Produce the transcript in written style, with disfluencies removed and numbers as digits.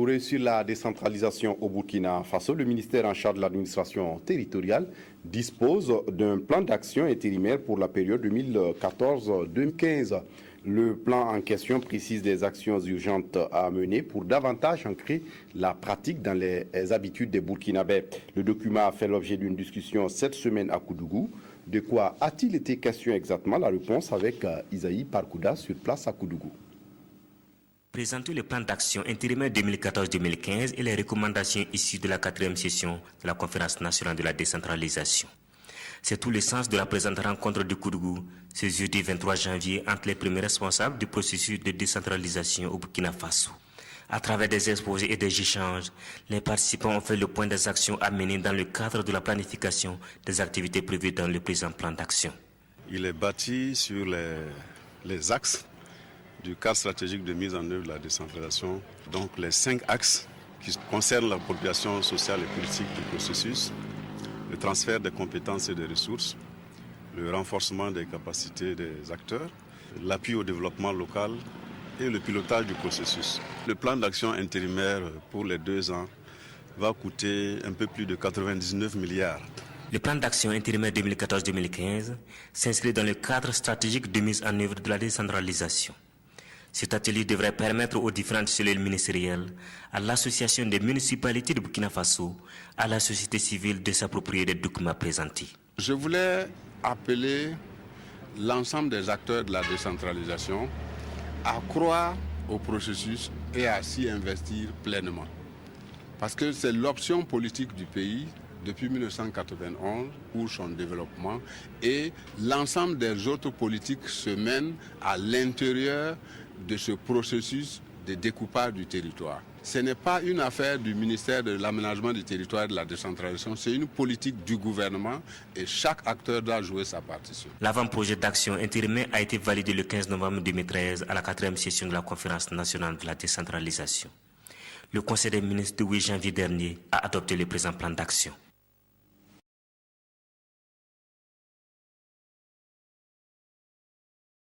Pour réussir la décentralisation au Burkina Faso, le ministère en charge de l'administration territoriale dispose d'un plan d'action intérimaire pour la période 2014-2015. Le plan en question précise des actions urgentes à mener pour davantage ancrer la pratique dans les habitudes des Burkinabés. Le document a fait l'objet d'une discussion cette semaine à Koudougou. De quoi a-t-il été question exactement? La réponse avec Isaïe Parkouda sur place à Koudougou. Présenter le plan d'action intérimaire 2014-2015 et les recommandations issues de la 4e session de la Conférence nationale de la décentralisation. C'est tout le sens de la présente rencontre de Koudougou, ce jeudi 23 janvier, entre les premiers responsables du processus de décentralisation au Burkina Faso. À travers des exposés et des échanges, les participants ont fait le point des actions à mener dans le cadre de la planification des activités prévues dans le présent plan d'action. Il est bâti sur les axes du cadre stratégique de mise en œuvre de la décentralisation, donc les 5 axes qui concernent la population sociale et politique du processus, le transfert des compétences et des ressources, le renforcement des capacités des acteurs, l'appui au développement local et le pilotage du processus. Le plan d'action intérimaire pour les 2 ans va coûter un peu plus de 99 milliards. Le plan d'action intérimaire 2014-2015 s'inscrit dans le cadre stratégique de mise en œuvre de la décentralisation. Cet atelier devrait permettre aux différentes cellules ministérielles, à l'association des municipalités de Burkina Faso, à la société civile de s'approprier des documents présentés. Je voulais appeler l'ensemble des acteurs de la décentralisation à croire au processus et à s'y investir pleinement. Parce que c'est l'option politique du pays depuis 1991 pour son développement et l'ensemble des autres politiques se mènent à l'intérieur de ce processus de découpage du territoire. Ce n'est pas une affaire du ministère de l'Aménagement du territoire et de la décentralisation, c'est une politique du gouvernement et chaque acteur doit jouer sa partition. L'avant-projet d'action intérimaire a été validé le 15 novembre 2013 à la 4e session de la Conférence nationale de la décentralisation. Le Conseil des ministres du 8 janvier dernier a adopté le présent plan d'action.